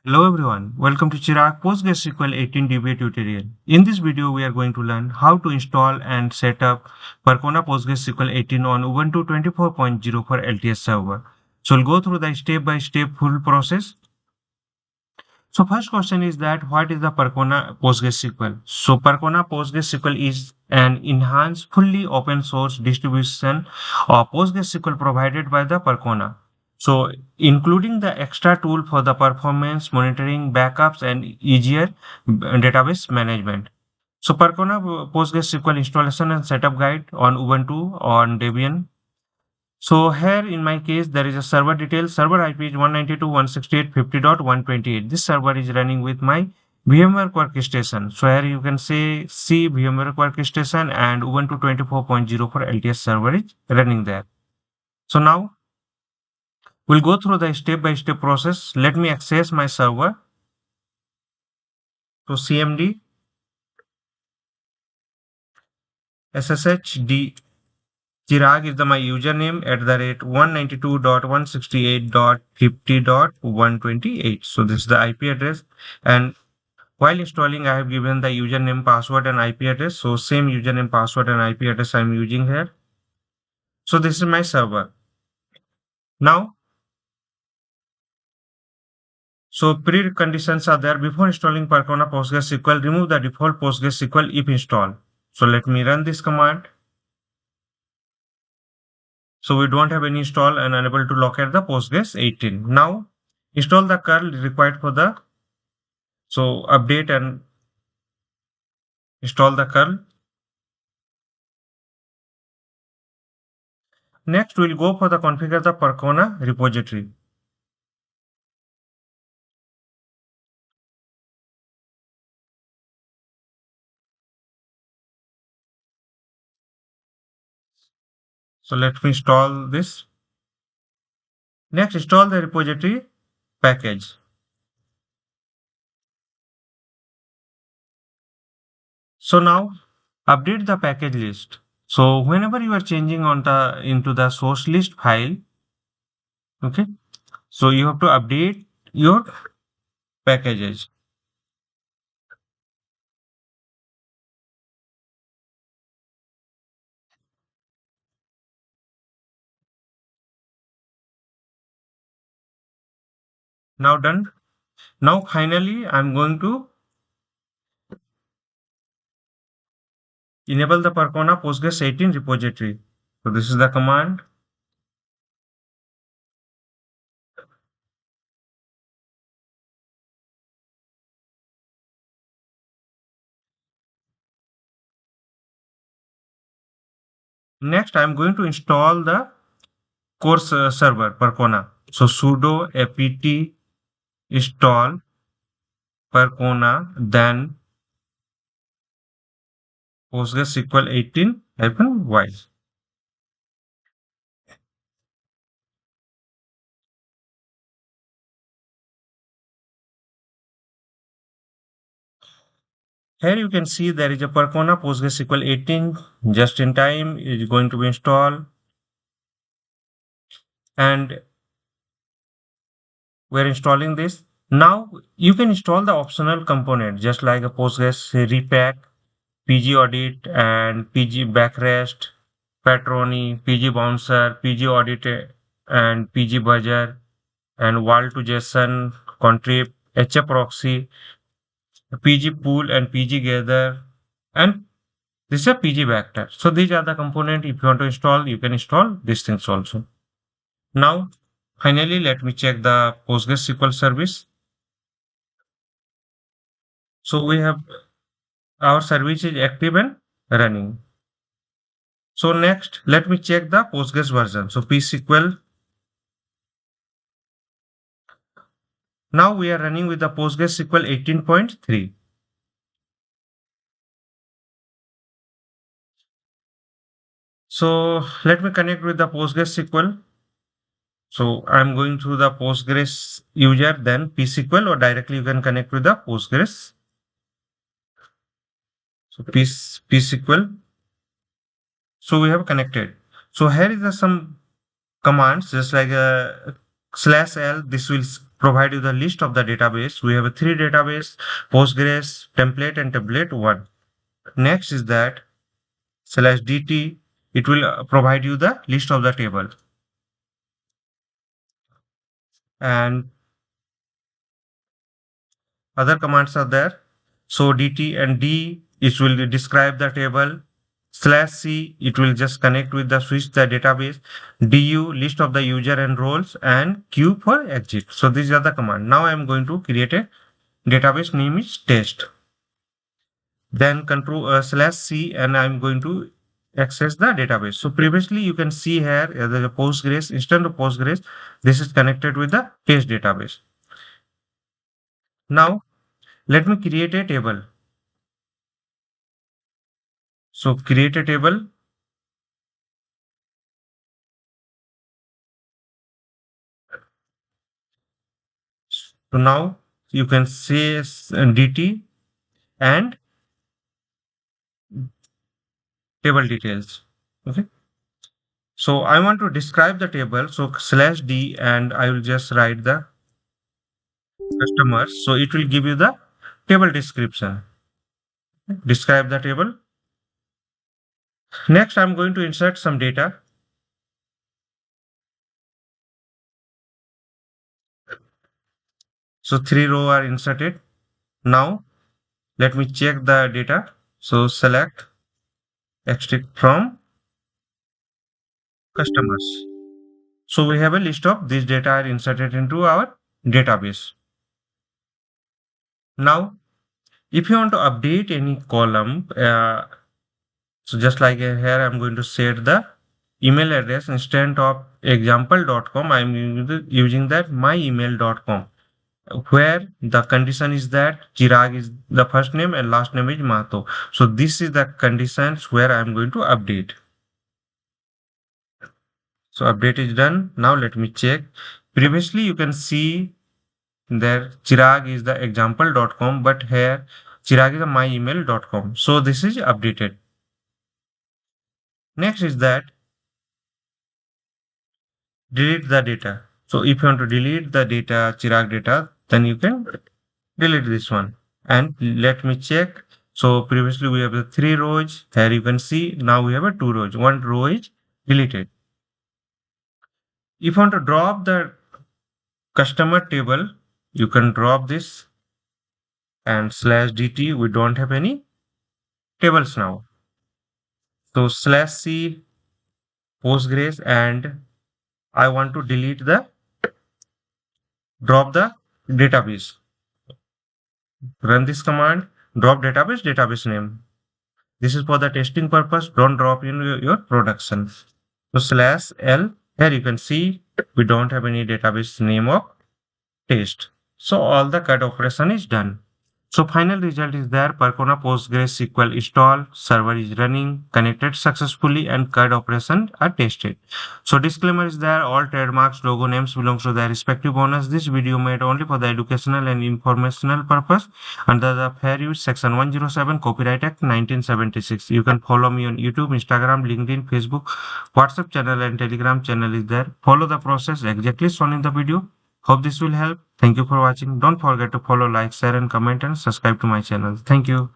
Hello everyone, welcome to Chirag PostgreSQL 18 DB tutorial. In this video, we are going to learn how to install and set up Percona PostgreSQL 18 on Ubuntu 24.0 for LTS server. So we'll go through the step-by-step full process. So first question is that what is the Percona PostgreSQL? So Percona PostgreSQL is an enhanced, fully open source distribution of PostgreSQL provided by the Percona. So including the extra tool for the performance monitoring, backups, and easier database management. So Percona PostgreSQL installation and setup guide on Ubuntu on Debian. So here in my case, there is a server details. Server IP is 192.168.50.128. This server is running with my VMware workstation. So here you can see VMware workstation and Ubuntu 24.0 for LTS server is running there. So now we'll go through the step-by-step process. Let me access my server. So CMD SSHD Chirag is my username at the rate 192.168.50.128. So this is the IP address. And while installing, I have given the username, password, and IP address. So same username, password, and IP address I'm using here. So this is my server. Now, so preconditions are there. Before installing Percona PostgreSQL, remove the default PostgreSQL if installed. So let me run this command. So we don't have any install and unable to locate the Postgres 18. Now install the curl required for the update and install the curl. Next we'll go for the configure the Percona repository. So let me install this. Next install the repository package. So now update the package list. So whenever you are changing on the into the source list file, okay, so you have to update your packages. Now done. Now finally I'm going to enable the Percona Postgres 18 repository. So this is the command. Next I'm going to install the course server Percona. So sudo apt install Percona, then PostgreSQL 18-y. Here you can see there is a Percona PostgreSQL 18 just in time is going to be installed, and we're installing this. Now you can install the optional component just like a Postgres repack, PG audit, and PG backrest, Patroni, PG bouncer, PG audit, and PG buzzer, and wall to JSON, contrib, HA proxy, PG pool, and PG gather, and this is a PG vector. So these are the component. If you want to install, you can install these things also. Now, finally, let me check the PostgreSQL service. So we have our service is active and running. So next, let me check the Postgres version. So psql. Now we are running with the PostgreSQL 18.3. So let me connect with the PostgreSQL. So I'm going through the Postgres user, then psql, or directly you can connect with the Postgres. So psql. So we have connected. So here is some commands just like /l. This will provide you the list of the database. We have a three database, Postgres, template and template one. Next is that /dt, it will provide you the list of the table. And other commands are there. So dt and d, it will describe the table. /c, it will just connect with the switch the database. Du, list of the user and roles, and q for exit. So these are the command. Now I am going to create a database name is test. Then control /c, and I'm going to access the database. So previously you can see here the Postgres, instead of Postgres, this is connected with the test database. Now let me create a table. So create a table. So now you can say dt and table details. Okay. So I want to describe the table. So /d, and I will just write the customers. So it will give you the table description. Describe the table. Next, I'm going to insert some data. So 3 rows are inserted. Now let me check the data. So select extract from customers. So we have a list of these data are inserted into our database. Now, if you want to update any column, so just like here, I'm going to set the email address instead of example.com. I'm using that myemail.com, where the condition is that Chirag is the first name and last name is Mahto. So this is the conditions where I'm going to update. So update is done. Now let me check. Previously you can see there Chirag is the example.com, but here Chirag is the myemail.com. So this is updated. Next is that delete the data. So if you want to delete the data, Chirag data, then you can delete this one. And let me check. So previously we have the 3 rows. Here you can see now we have a 2 rows. 1 row is deleted. If you want to drop the customer table, you can drop this, and /dt, we don't have any tables now. So /c Postgres, and I want to delete the drop the database. Run this command, drop database name. This is for the testing purpose. Don't drop in your production. So /l, here you can see we don't have any database name of test. So all the CRUD operation is done. So final result is there. Percona PostgreSQL install, server is running, connected successfully, and CRUD operations are tested. So disclaimer is there. All trademarks, logo names belongs to their respective owners. This video made only for the educational and informational purpose under the Fair Use Section 107 Copyright Act 1976. You can follow me on YouTube, Instagram, LinkedIn, Facebook, WhatsApp channel, and Telegram channel is there. Follow the process exactly shown in the video. Hope this will help. Thank you for watching. Don't forget to follow, like, share, and comment, and subscribe to my channel. Thank you.